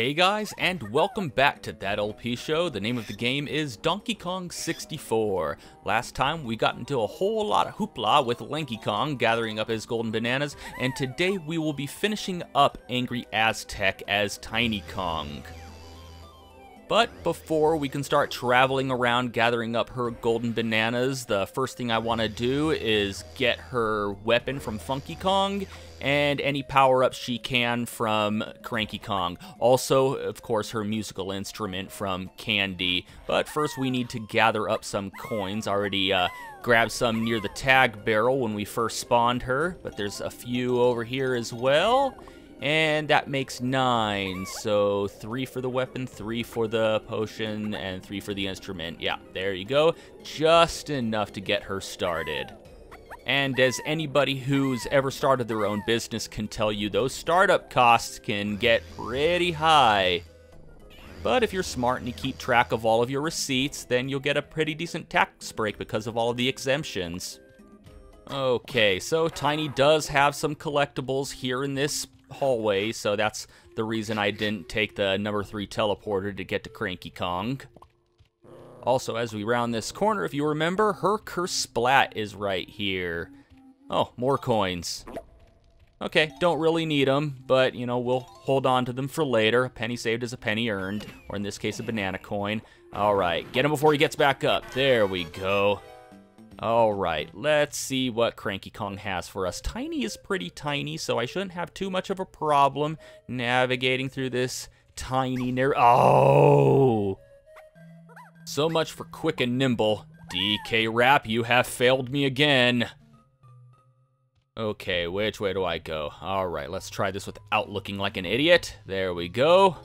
Hey guys, and welcome back to That LP Show. The name of the game is Donkey Kong 64. Last time we got into a whole lot of hoopla with Lanky Kong gathering up his golden bananas, and today we will be finishing up Angry Aztec as Tiny Kong. But before we can start traveling around gathering up her golden bananas, the first thing I want to do is get her weapon from Funky Kong and any power-ups she can from Cranky Kong. Also, of course, her musical instrument from Candy. But first we need to gather up some coins. I already grabbed some near the tag barrel when we first spawned her, but there's a few over here as well. And that makes 9, so 3 for the weapon, 3 for the potion, and 3 for the instrument. Yeah, there you go. Just enough to get her started. And as anybody who's ever started their own business can tell you, those startup costs can get pretty high. But if you're smart and you keep track of all of your receipts, then you'll get a pretty decent tax break because of all of the exemptions. Okay, so Tiny does have some collectibles here in this hallway, so that's the reason I didn't take the number 3 teleporter to get to Cranky Kong. Also, as we round this corner, if you remember, her curse splat is right here. Oh, more coins. Okay, don't really need them, but, you know, we'll hold on to them for later. A penny saved is a penny earned, or in this case, a banana coin. All right, get him before he gets back up. There we go. All right, let's see what Cranky Kong has for us. Tiny is pretty tiny, so I shouldn't have too much of a problem navigating through this tiny Oh! So much for quick and nimble. DK Rap, you have failed me again. Okay, which way do I go? All right, let's try this without looking like an idiot. There we go.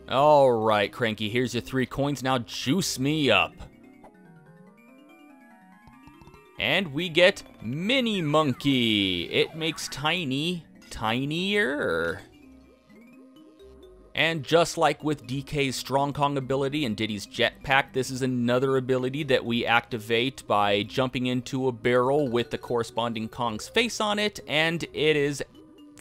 All right, Cranky, here's your 3 coins. Now juice me up. And we get Mini Monkey. It makes Tiny tinier. And just like with DK's Strong Kong ability and Diddy's Jetpack, this is another ability that we activate by jumping into a barrel with the corresponding Kong's face on it, and it is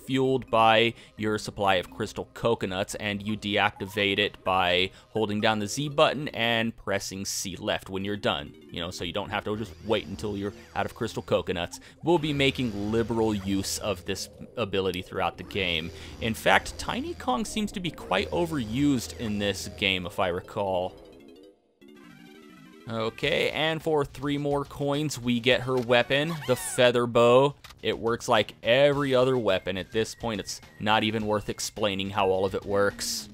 fueled by your supply of crystal coconuts, and you deactivate it by holding down the Z button and pressing C left when you're done. You know, so you don't have to just wait until you're out of crystal coconuts. We'll be making liberal use of this ability throughout the game. In fact, Tiny Kong seems to be quite overused in this game, if I recall. Okay, and for 3 more coins, we get her weapon, the feather bow. It works like every other weapon. At this point, it's not even worth explaining how all of it works.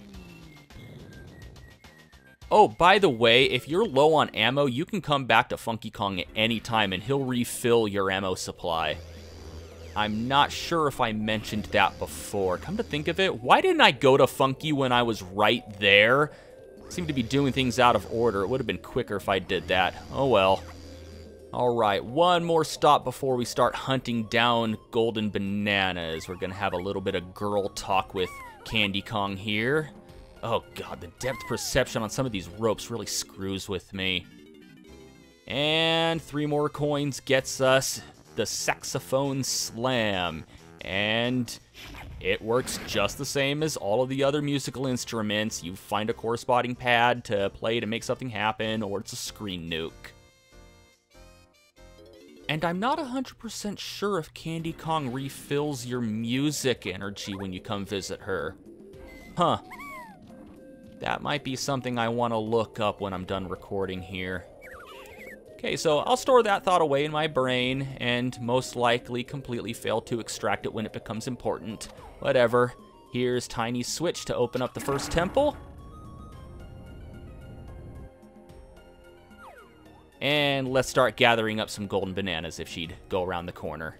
Oh, by the way, if you're low on ammo, you can come back to Funky Kong at any time and he'll refill your ammo supply. I'm not sure if I mentioned that before. Come to think of it, why didn't I go to Funky when I was right there? Seem to be doing things out of order. It would have been quicker if I did that. Oh well. Alright, one more stop before we start hunting down golden bananas. We're gonna have a little bit of girl talk with Candy Kong here. Oh god, the depth perception on some of these ropes really screws with me. And 3 more coins gets us the saxophone slam. And it works just the same as all of the other musical instruments. You find a corresponding pad to play to make something happen, or it's a screen nuke. And I'm not 100% sure if Candy Kong refills your music energy when you come visit her. Huh. That might be something I want to look up when I'm done recording here. Okay, so I'll store that thought away in my brain, and most likely completely fail to extract it when it becomes important. Whatever. Here's Tiny's switch to open up the first temple. And let's start gathering up some golden bananas if she'd go around the corner.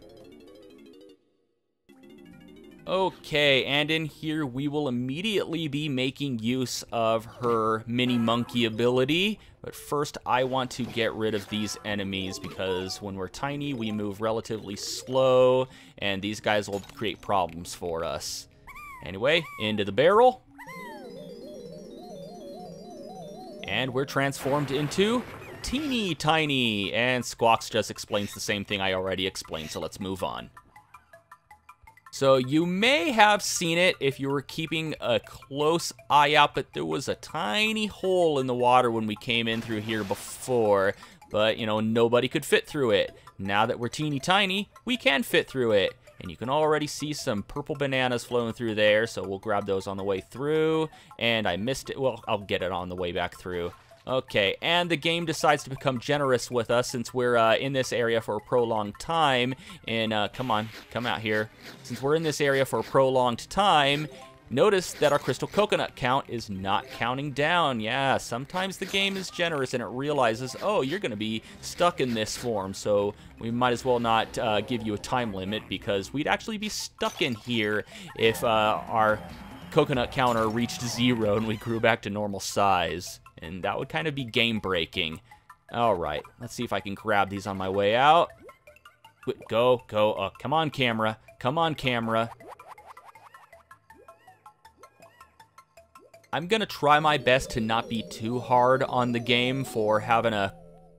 Okay, and in here we will immediately be making use of her Mini Monkey ability. But first I want to get rid of these enemies because when we're tiny we move relatively slow and these guys will create problems for us. Anyway, into the barrel. And we're transformed into Teeny Tiny, and Squawks just explains the same thing I already explained, so let's move on. So you may have seen it if you were keeping a close eye out, but there was a tiny hole in the water when we came in through here before. But, you know, nobody could fit through it. Now that we're teeny tiny, we can fit through it. And you can already see some purple bananas flowing through there, so we'll grab those on the way through. And I missed it. Well, I'll get it on the way back through. Okay, and the game decides to become generous with us since we're in this area for a prolonged time. And come on, come out here. Since we're in this area for a prolonged time, notice that our crystal coconut count is not counting down. Yeah, sometimes the game is generous and it realizes, oh, you're going to be stuck in this form. So we might as well not give you a time limit, because we'd actually be stuck in here if our coconut counter reached 0 and we grew back to normal size. And that would kind of be game-breaking. All right, let's see if I can grab these on my way out. Go, go. Oh, come on, camera. Come on, camera. I'm going to try my best to not be too hard on the game for having a,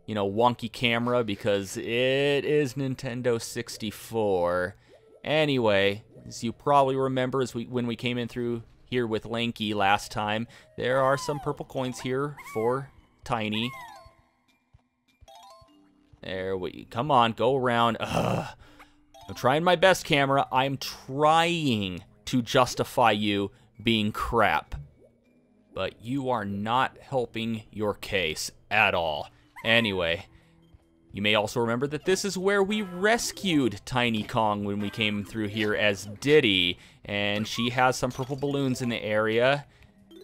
you know, wonky camera, because it is Nintendo 64. Anyway, as you probably remember, when we came in through here with Lanky last time, there are some purple coins here for Tiny. There we come on, go around. Ugh. I'm trying my best, camera. I'm trying to justify you being crap, but you are not helping your case at all. Anyway, you may also remember that this is where we rescued Tiny Kong when we came through here as Diddy, and she has some purple balloons in the area.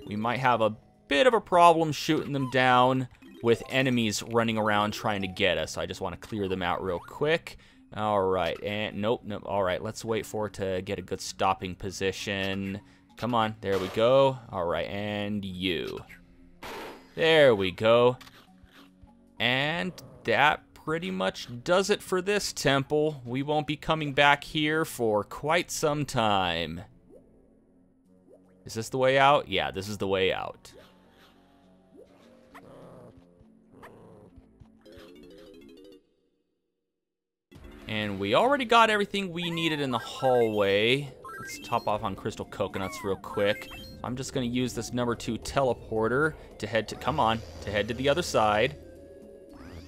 We might have a bit of a problem shooting them down with enemies running around trying to get us. So I just want to clear them out real quick. All right, and nope. All right, let's wait for it to get a good stopping position. Come on, there we go. All right, and you. There we go. And that pretty much does it for this temple. We won't be coming back here for quite some time. Is this the way out? Yeah, this is the way out. And we already got everything we needed in the hallway. Let's top off on crystal coconuts real quick. I'm just going to use this number 2 teleporter to head to, come on, to head to the other side.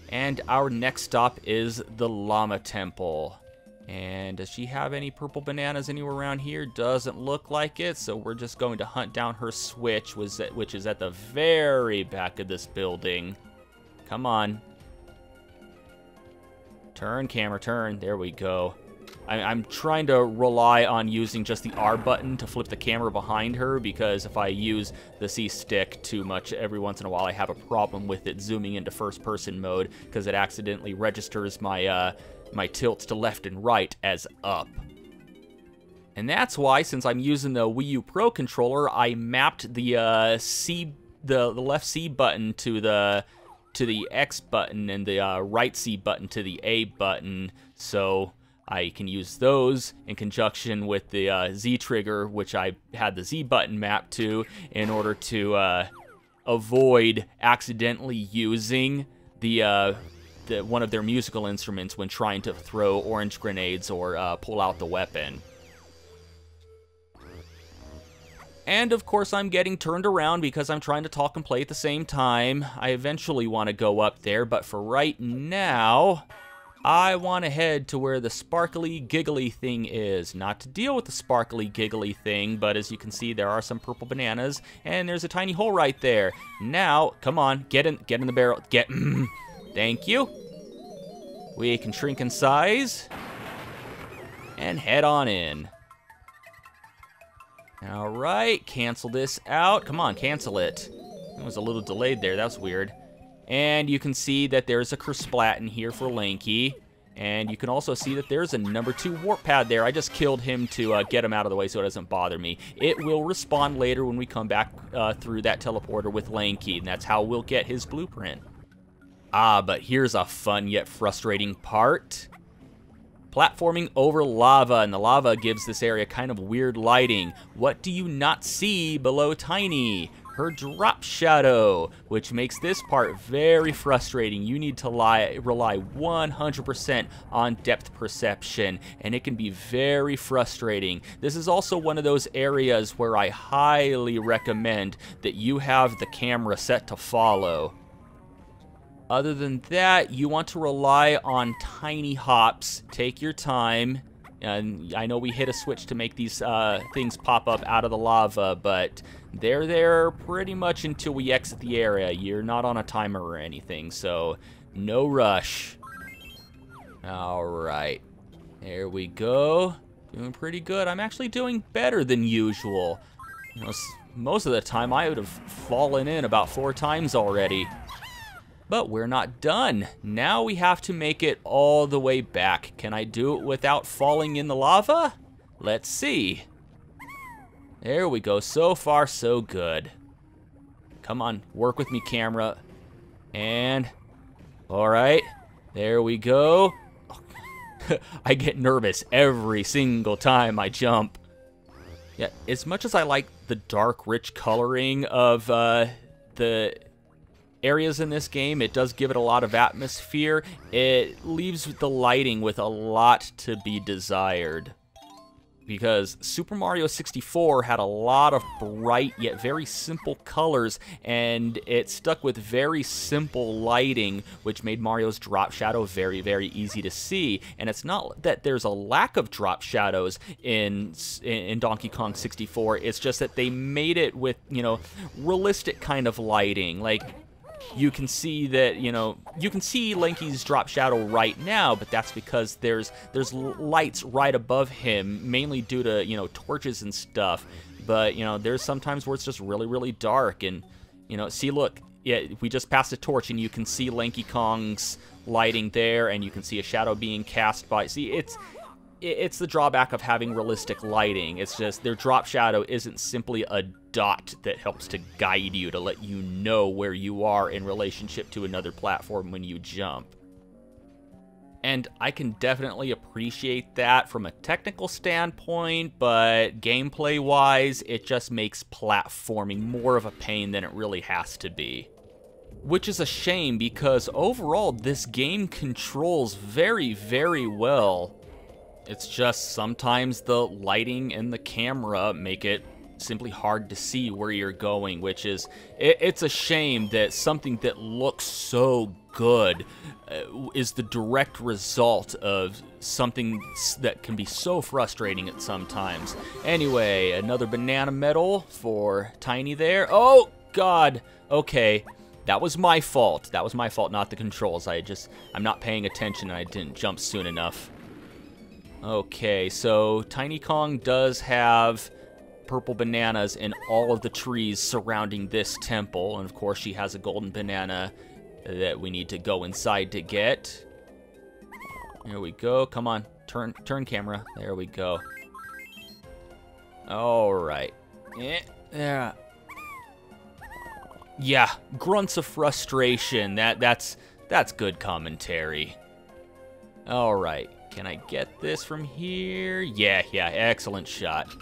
And our next stop is the Llama Temple. And does she have any purple bananas anywhere around here? Doesn't look like it, so we're just going to hunt down her switch, which is at the very back of this building. Come on. Turn, camera, turn. There we go. I'm trying to rely on using just the R button to flip the camera behind her, because if I use the C stick too much every once in a while, I have a problem with it zooming into first-person mode, because it accidentally registers my my tilts to left and right as up. And that's why, since I'm using the Wii U Pro controller, I mapped the the left C button to the X button and the right C button to the A button, so I can use those in conjunction with the Z trigger, which I had the Z button mapped to, in order to avoid accidentally using the one of their musical instruments when trying to throw orange grenades or pull out the weapon. And of course I'm getting turned around because I'm trying to talk and play at the same time. I eventually want to go up there, but for right now, I want to head to where the sparkly giggly thing is. Not to deal with the sparkly giggly thing, but as you can see, there are some purple bananas, and there's a tiny hole right there. Now, come on, get in the barrel. Thank you. We can shrink in size and head on in. All right, cancel this out. Come on, cancel it. It was a little delayed there. That was weird. And you can see that there's a Kersplat in here for Lanky. And you can also see that there's a number 2 warp pad there. I just killed him to get him out of the way so it doesn't bother me. It will respawn later when we come back through that teleporter with Lanky, and that's how we'll get his blueprint. Ah, but here's a fun yet frustrating part. Platforming over lava, and the lava gives this area kind of weird lighting. What do you not see below Tiny? her drop shadow, which makes this part very frustrating. You need to rely 100% on depth perception, and it can be very frustrating. This is also one of those areas where I highly recommend that you have the camera set to follow. Other than that, you want to rely on tiny hops. Take your time. And I know we hit a switch to make these things pop up out of the lava, but they're there pretty much until we exit the area. You're not on a timer or anything, so no rush. Alright. There we go. Doing pretty good. I'm actually doing better than usual. Most of the time, I would have fallen in about 4 times already. But we're not done. Now we have to make it all the way back. Can I do it without falling in the lava? Let's see. There we go. So far, so good. Come on, work with me, camera. And, all right, there we go. I get nervous every single time I jump. Yeah, as much as I like the dark, rich coloring of the areas in this game, it does give it a lot of atmosphere. It leaves the lighting with a lot to be desired. Because Super Mario 64 had a lot of bright yet very simple colors, and it stuck with very simple lighting, which made Mario's drop shadow very, very easy to see. And it's not that there's a lack of drop shadows in Donkey Kong 64, it's just that they made it with, you know, realistic kind of lighting. Like, you can see that, you know, you can see Lanky's drop shadow right now, but that's because there's lights right above him, mainly due to, you know, torches and stuff. But, you know, there's sometimes where it's just really, really dark, and, you know, see, look, yeah, we just passed a torch, and you can see Lanky Kong's lighting there, and you can see a shadow being cast by, see, it's the drawback of having realistic lighting. It's just their drop shadow isn't simply a dot that helps to guide you, to let you know where you are in relationship to another platform when you jump. And I can definitely appreciate that from a technical standpoint, but gameplay-wise, it just makes platforming more of a pain than it really has to be. Which is a shame, because overall, this game controls very, very well. It's just sometimes the lighting and the camera make it simply hard to see where you're going, which is, it's a shame that something that looks so good is the direct result of something that can be so frustrating at some times. Anyway, another banana medal for Tiny there. Oh, God. Okay. That was my fault. That was my fault, not the controls. I'm not paying attention and I didn't jump soon enough. Okay, so Tiny Kong does have purple bananas in all of the trees surrounding this temple, and of course she has a golden banana that we need to go inside to get. There we go. Come on, turn camera. There we go. All right. Yeah. Yeah, grunts of frustration. That's good commentary. All right. Can I get this from here? Yeah, excellent shot.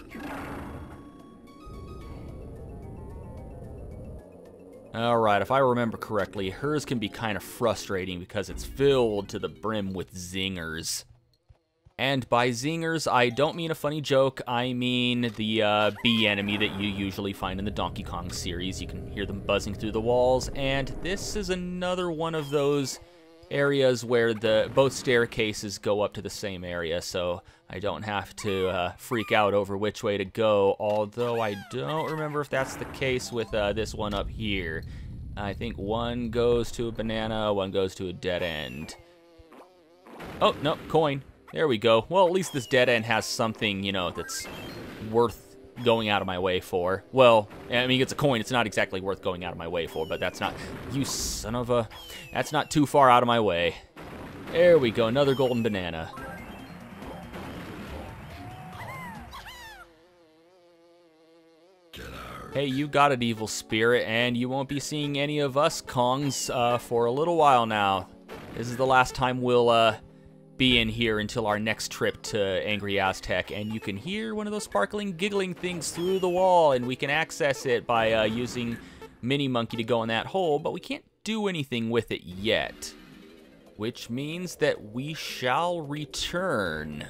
Alright, if I remember correctly, hers can be kind of frustrating because it's filled to the brim with zingers. And by zingers, I don't mean a funny joke, I mean the bee enemy that you usually find in the Donkey Kong series. You can hear them buzzing through the walls, and this is another one of those areas where both staircases go up to the same area, so I don't have to freak out over which way to go, although I don't remember if that's the case with this one up here. I think one goes to a banana, one goes to a dead end. Oh, no, coin. There we go. Well, at least this dead end has something, you know, that's worth going out of my way for. Well, I mean, it's a coin. It's not exactly worth going out of my way for, but that's not... You son of a... That's not too far out of my way. There we go. Another golden banana. Hey, you got it, evil spirit, and you won't be seeing any of us Kongs for a little while now. This is the last time we'll be in here until our next trip to Angry Aztec, and you can hear one of those sparkling, giggling things through the wall, and we can access it by using mini monkey to go in that hole, but we can't do anything with it yet. Which means that we shall return.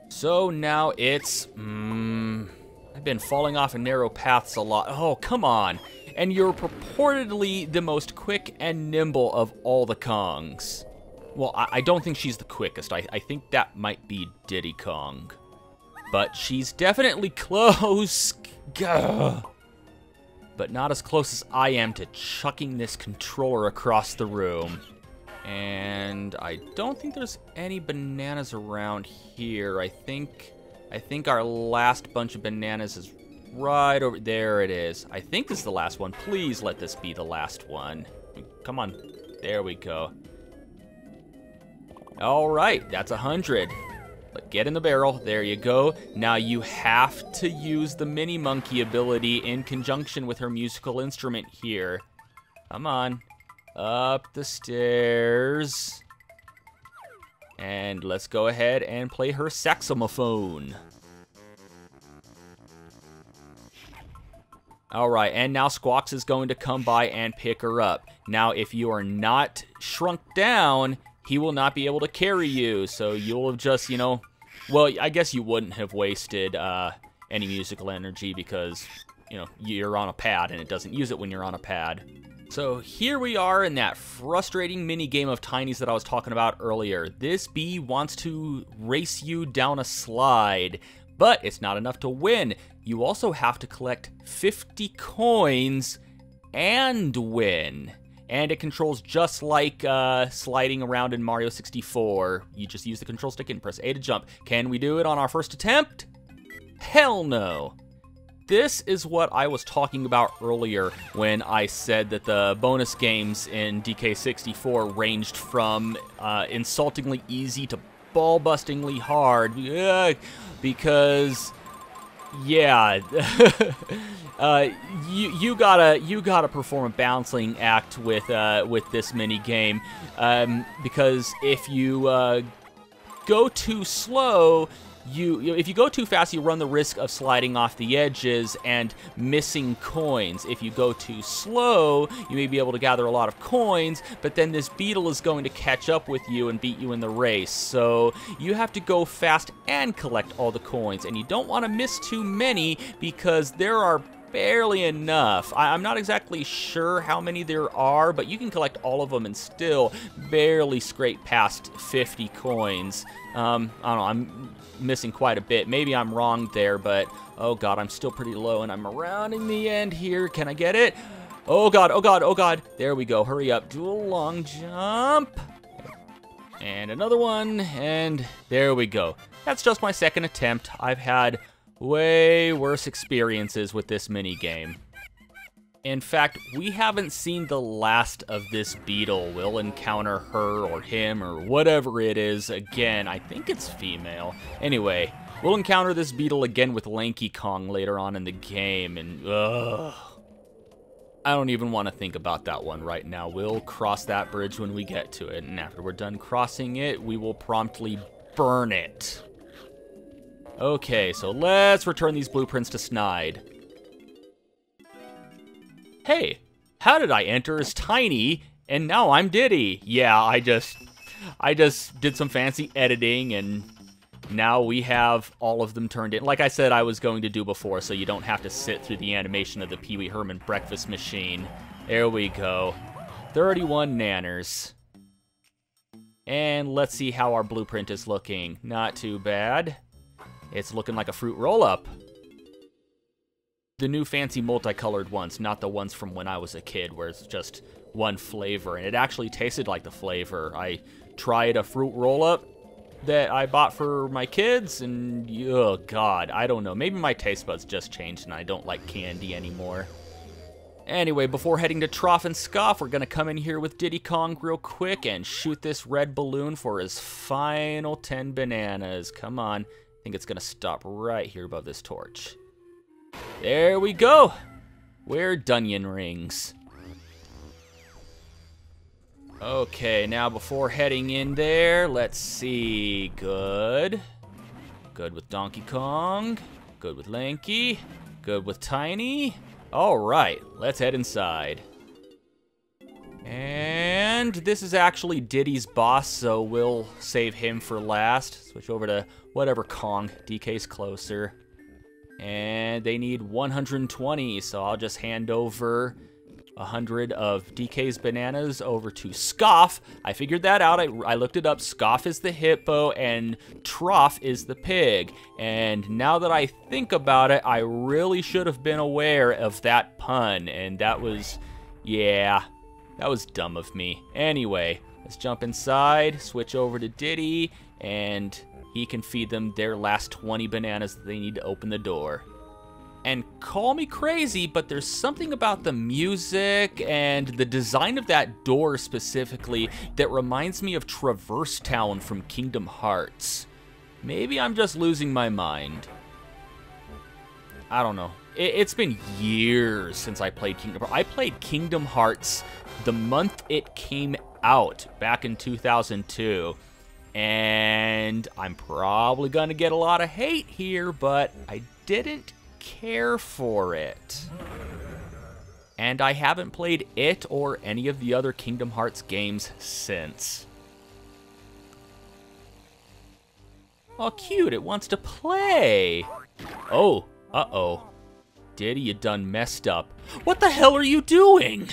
So now it's, I've been falling off of narrow paths a lot. Oh, come on. And you're purportedly the most quick and nimble of all the Kongs. Well, I don't think she's the quickest. I think that might be Diddy Kong. But she's definitely close. Gah. But not as close as I am to chucking this controller across the room. And I don't think there's any bananas around here. I think our last bunch of bananas is right over there. It is. I think this is the last one. Please let this be the last one. Come on. There we go. All right, that's 100. Get in the barrel. There you go. Now you have to use the mini monkey ability in conjunction with her musical instrument here. Come on. Up the stairs. And let's go ahead and play her saxophone. Alright, and now Squawks is going to come by and pick her up. Now, if you are not shrunk down, he will not be able to carry you. So you'll have just, you know, well, I guess you wouldn't have wasted any musical energy because, you know, you're on a pad and it doesn't use it when you're on a pad. So here we are in that frustrating mini game of Tiny's that I was talking about earlier. This bee wants to race you down a slide, but it's not enough to win. You also have to collect 50 coins and win. And it controls just like sliding around in Mario 64. You just use the control stick and press A to jump. Can we do it on our first attempt? Hell no. This is what I was talking about earlier when I said that the bonus games in DK64 ranged from insultingly easy to ball-bustingly hard. Because, yeah, you gotta perform a balancing act with this mini game, because if you go too slow. If you go too fast, you run the risk of sliding off the edges and missing coins. If you go too slow, you may be able to gather a lot of coins, but then this beetle is going to catch up with you and beat you in the race. So you have to go fast and collect all the coins, and you don't want to miss too many because there are barely enough. I'm not exactly sure how many there are, but you can collect all of them and still barely scrape past 50 coins. I don't know, I'm missing quite a bit. Maybe I'm wrong there, but oh god, I'm still pretty low and I'm rounding the end here. Can I get it? Oh god, oh god, oh god. There we go. Hurry up. Do a long jump. And another one, and there we go. That's just my second attempt. I've had way worse experiences with this mini game. In fact, we haven't seen the last of this beetle. We'll encounter her or him or whatever it is again. I think it's female. Anyway, we'll encounter this beetle again with Lanky Kong later on in the game, and ugh. I don't even want to think about that one right now. We'll cross that bridge when we get to it, and after we're done crossing it, we will promptly burn it. Okay, so let's return these blueprints to Snide. Hey, how did I enter as Tiny and now I'm Diddy? Yeah, I just did some fancy editing and now we have all of them turned in. Like I said I was going to do before, so you don't have to sit through the animation of the Pee Wee Herman breakfast machine. There we go. 31 nanners. And let's see how our blueprint is looking. Not too bad. It's looking like a fruit roll-up. The new fancy multicolored ones, not the ones from when I was a kid where it's just one flavor. And it actually tasted like the flavor. I tried a fruit roll-up that I bought for my kids, and oh god, I don't know. Maybe my taste buds just changed and I don't like candy anymore. Anyway, before heading to Trough and Scoff, we're going to come in here with Diddy Kong real quick and shoot this red balloon for his final 10 bananas. Come on. I think it's going to stop right here above this torch. There we go. We're Dunyan rings. Okay, now before heading in there, let's see. Good. Good with Donkey Kong. Good with Lanky. Good with Tiny. Alright, let's head inside. And this is actually Diddy's boss, so we'll save him for last. Switch over to whatever Kong. DK's closer. And they need 120, so I'll just hand over 100 of DK's bananas over to Scoff. I figured that out. I looked it up. Scoff is the hippo and Trough is the pig. And now that I think about it, I really should have been aware of that pun. And that was, yeah, that was dumb of me. Anyway, let's jump inside, switch over to Diddy, and he can feed them their last 20 bananas that they need to open the door. And call me crazy, but there's something about the music and the design of that door specifically that reminds me of Traverse Town from Kingdom Hearts. Maybe I'm just losing my mind. I don't know. It's been years since I played Kingdom Hearts. I played Kingdom Hearts the month it came out, back in 2002. And I'm probably gonna get a lot of hate here, but I didn't care for it. And I haven't played it or any of the other Kingdom Hearts games since. Oh, cute, it wants to play. Oh, uh-oh. Diddy, you done messed up. What the hell are you doing?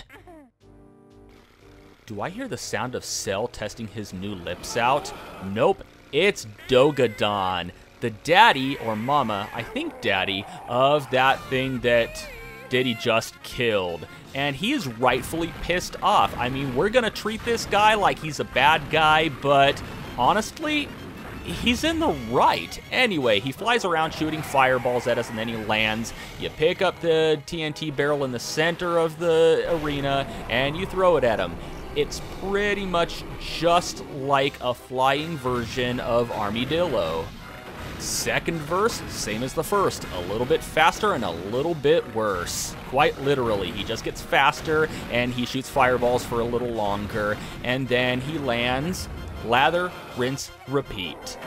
Do I hear the sound of Cell testing his new lips out? Nope, it's Dogadon, the daddy, or mama, I think daddy, of that thing that Diddy just killed. And he is rightfully pissed off. I mean, we're gonna treat this guy like he's a bad guy, but honestly, he's in the right. Anyway, he flies around shooting fireballs at us, and then he lands. You pick up the TNT barrel in the center of the arena, and you throw it at him. It's pretty much just like a flying version of Armadillo. Second verse, same as the first. A little bit faster and a little bit worse. Quite literally, he just gets faster and he shoots fireballs for a little longer. And then he lands, lather, rinse, repeat.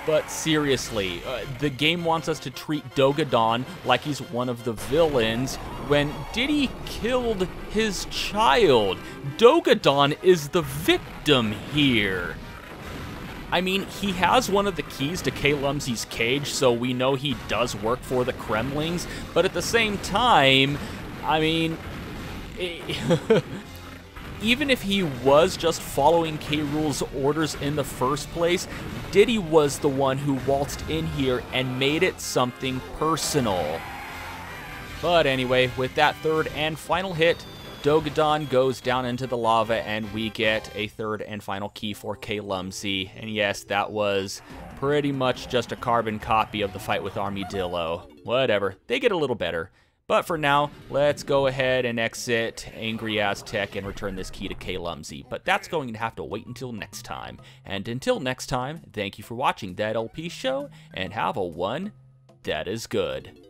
But seriously, the game wants us to treat Dogadon like he's one of the villains when Diddy killed his child. Dogadon is the victim here. I mean, he has one of the keys to K. Lumsy's cage, so we know he does work for the Kremlings, but at the same time, I mean, even if he was just following K. Rool's orders in the first place, Diddy was the one who waltzed in here and made it something personal. But anyway, with that third and final hit, Dogadon goes down into the lava and we get a third and final key for K. Lumsy. And yes, that was pretty much just a carbon copy of the fight with Armadillo. Whatever, they get a little better. But for now, let's go ahead and exit Angry Aztec and return this key to K. Lumsy. But that's going to have to wait until next time. And until next time, thank you for watching That LP Show, and have a one that is good.